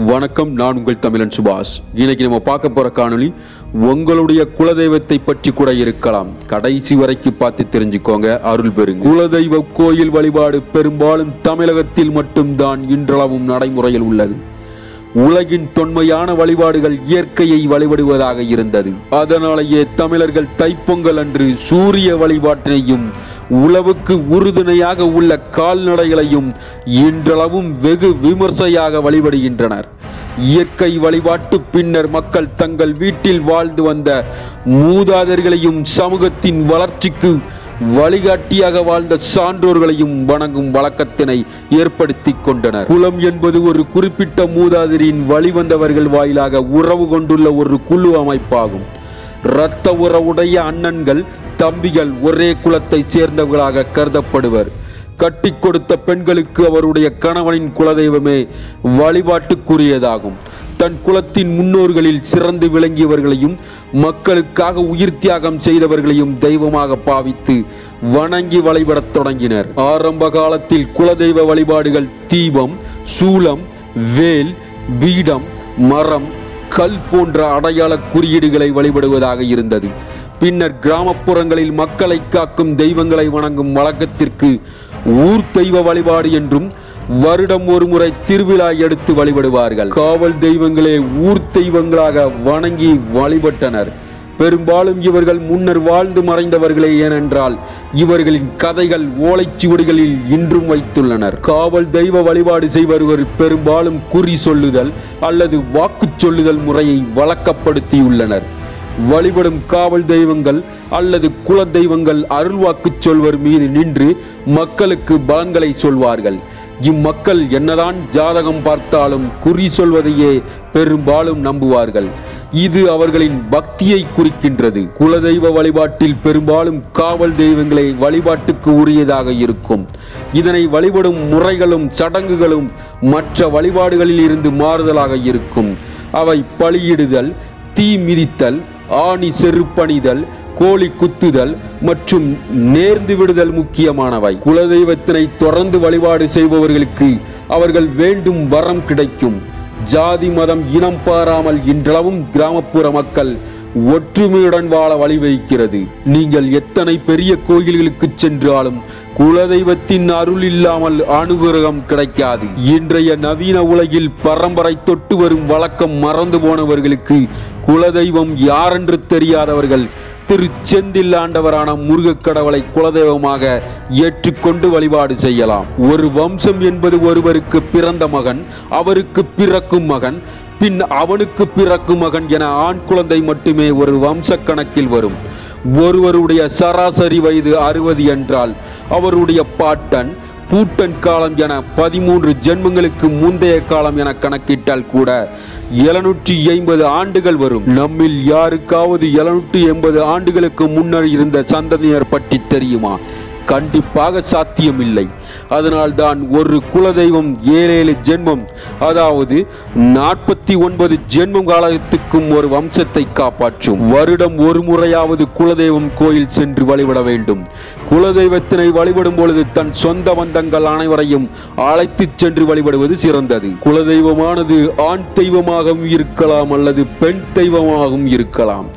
வணக்கம், நான் உங்கள் தமிழன்சுபாஷ். இன்னைக்கு நம்ம பார்க்க போற காணொளி உங்களுடைய குலதெய்வத்தை பற்றி கூட இருக்கலாம். கடைசி வரைக்கும் பார்த்து தெரிஞ்சுக்கோங்க, அருள் பெறுங்க. குலதெய்வ கோயில் வழிபாடு பெரும்பாலும் தமிழகத்தில் மட்டும்தான் இன்றளவும் நடைமுறையில் உள்ளது. உலகின் தொன்மையான வழிபாடுகள் இயற்கையை வழிபடுவதாக இருந்தது. அதனாலேயே தமிழர்கள் தைப்பொங்கல் அன்று சூரிய வழிபாட்டினையும் உழவுக்கு உறுதுணையாக உள்ள கால்நடைகளையும் இன்றளவும் வெகு விமர்சையாக வழிபடுகின்றனர். இயற்கை வழிபாட்டு பின்னர் மக்கள் தங்கள் வீட்டில் வாழ்ந்து வந்த மூதாதையர்களையும் சமூகத்தின் வளர்ச்சிக்கு வழிகாட்டியாக வாழ்ந்த சான்றோர்களையும் வணங்கும் வழக்கத்தினை ஏற்படுத்தி கொண்டனர். குலம் என்பது ஒரு குறிப்பிட்ட மூதாதையரின் வழிவந்தவர்கள் வாயிலாக உறவு கொண்டுள்ள ஒரு குழு அமைப்பாகும். இரத்த உறவுடைய அண்ணன்கள் தம்பிகள் ஒரே குலத்தை சேர்ந்தவர்களாக கருதப்படுவர். கட்டி கொடுத்த பெண்களுக்கு அவருடைய கணவனின் குலதெய்வமே வழிபாட்டுக்குரியதாகும். தன் குலத்தின் முன்னோர்களில் சிறந்து விளங்கியவர்களையும் மக்களுக்காக உயிர் தியாகம் செய்தவர்களையும் தெய்வமாக பாவித்து வணங்கி வழிபடத் தொடங்கினர். ஆரம்ப காலத்தில் குலதெய்வ வழிபாடுகள் தீபம், சூலம், வேல், பீடம், மரம், கல் போன்ற அடையாள குறியீடுகளை வழிபடுவதாக இருந்தது. பின்னர் கிராமப்புறங்களில் மக்களை காக்கும் தெய்வங்களை வணங்கும் வழக்கத்திற்கு ஊர் தெய்வ வழிபாடு என்றும், வருடம் ஒரு முறை திருவிழா எடுத்து வழிபடுவார்கள். காவல் தெய்வங்களே ஊர் தெய்வங்களாக வணங்கி வழிபட்டனர். பெரும்பாலும் இவர்கள் முன்னர் வாழ்ந்து மறைந்தவர்களே, ஏனென்றால் இவர்களின் கதைகள் ஓலைச்சுவடிகளில் இன்றும் வைத்துள்ளனர். காவல் தெய்வ வழிபாடு செய்பவர்கள் பெரும்பாலும் குறி சொல்லுதல் அல்லது வாக்கு சொல்லுதல் முறையை வழக்கப்படுத்தியுள்ளனர். வழிபடும் காவல் தெய்வங்கள் அல்லது குல தெய்வங்கள் அருள்வாக்கு சொல்வர் மீது நின்று மக்களுக்கு பலன்களை சொல்வார்கள். இம்மக்கள் என்னதான் ஜாதகம் பார்த்தாலும் குறி சொல்வதையே பெரும்பாலும் நம்புவார்கள். இது அவர்களின் பக்தியை குறிக்கின்றது. குலதெய்வ வழிபாட்டில் பெரும்பாலும் காவல் தெய்வங்களே வழிபாட்டுக்கு உரியதாக இருக்கும். இதனை வழிபடும் முறைகளும் சடங்குகளும் மற்ற வழிபாடுகளில் இருந்து மாறுதலாக இருக்கும். அவை பலியிடுதல், தீ மிதித்தல், ஆணி செருப்பணிதல், கோழி குத்துதல் மற்றும் நேர்ந்து விடுதல் முக்கியமானவை. குலதெய்வத்தினை தொடர்ந்து வழிபாடு செய்பவர்களுக்கு அவர்கள் வேண்டும் வரம் கிடைக்கும். ஜாதி மதம் இனம் பாராமல் இன்றளவும் கிராமப்புற மக்கள் ஒற்றுமையுடன் வாழ வழிவகுக்கிறது. நீங்கள் எத்தனை பெரிய கோயில்களுக்கு சென்றாலும் குலதெய்வத்தின் அருள் இல்லாமல் அனுகிரகம் கிடைக்காது. இன்றைய நவீன உலகில் பரம்பரை தொட்டு வரும் வழக்கம் மறந்து போனவர்களுக்கு குலதெய்வம் யாரென்று தெரியாதவர்கள் திருச்செந்தில் ஆண்டவரான முருகக் கடவுளை குலதெய்வமாக ஏற்றுக்கொண்டு வழிபாடு செய்யலாம். ஒரு வம்சம் என்பது ஒருவருக்கு பிறந்த மகன், அவருக்கு பிறக்கும் மகன், பின் அவனுக்கு பிறக்கும் மகன் என ஆண் குழந்தை மட்டுமே ஒரு வம்ச கணக்கில் வரும். ஒருவருடைய சராசரி வயது 60 என்றால் அவருடைய பாட்டன் பூட்டன் காலம் என 13 ஜென்மங்களுக்கு முந்தைய காலம் என கணக்கிட்டால் கூட 780 ஆண்டுகள் வரும். நம்மில் யாருக்காவது 780 ஆண்டுகளுக்கு முன்னர் இருந்த சந்ததியினர் பற்றி தெரியுமா? கண்டிப்பாக சாத்தியமில்லை. அதனால் தான் ஒரு குலதெய்வம் 7 ஜென்மம், அதாவது 49 ஜென்மம் காலத்துக்கும் ஒரு வம்சத்தை காப்பாற்றும். வருடம் ஒரு முறையாவது குலதெய்வம் கோயில் சென்று வழிபட வேண்டும். குலதெய்வத்தினை வழிபடும் பொழுது தன் சொந்த பந்தங்கள் அனைவரையும் அழைத்து சென்று வழிபடுவது சிறந்தது. குலதெய்வமானது ஆண் தெய்வமாகவும் இருக்கலாம் அல்லது பெண் தெய்வமாகவும் இருக்கலாம்.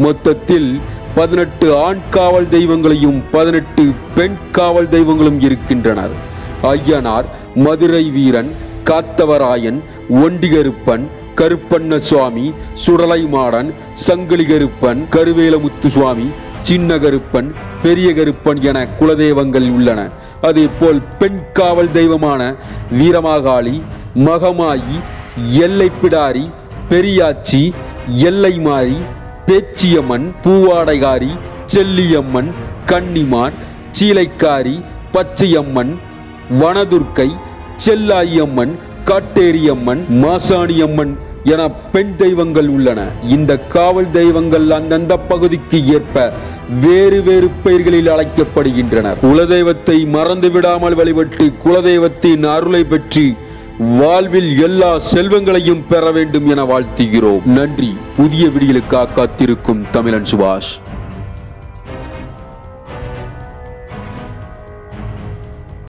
மொத்தத்தில் 18 ஆண் காவல் தெய்வங்களையும் 18 பெண் காவல் தெய்வங்களும் இருக்கின்றனர். ஐயனார், மதுரை வீரன், காத்தவராயன், ஒண்டிகருப்பன், கருப்பண்ண சுவாமி, சுடலை மாடன், சங்கிலி கருப்பன், கருவேலமுத்து சுவாமி, சின்ன கருப்பன், பெரிய கருப்பன் என குலதெய்வங்கள் உள்ளன. அதே போல் பெண் காவல் தெய்வமான வீரமாகாளி, மகமாயி, எல்லை பிடாரி, பெரியாச்சி, எல்லை மாறி, பேச்சியம்மன், பூவாடைகாரி, செல்லியம்மன், கன்னிமான், சீலைக்காரி, பச்சையம்மன், வனதுர்க்கை, செல்லாயம்மன், காட்டேரியம்மன், மாசாணியம்மன் என பெண் தெய்வங்கள் உள்ளன. இந்த காவல் தெய்வங்கள் அந்தந்த பகுதிக்கு ஏற்ப வேறு வேறு பெயர்களில் அழைக்கப்படுகின்றன. குலதெய்வத்தை மறந்து விடாமல் வழிபட்டு குலதெய்வத்தின் அருளை பெற்று வாழ்வில் எல்லா செல்வங்களையும் பெற வேண்டும் என வாழ்த்துகிறோம். நன்றி. புதிய வீடியோகளுக்காக காத்திருக்கும் தமிழன் சுபாஷ்.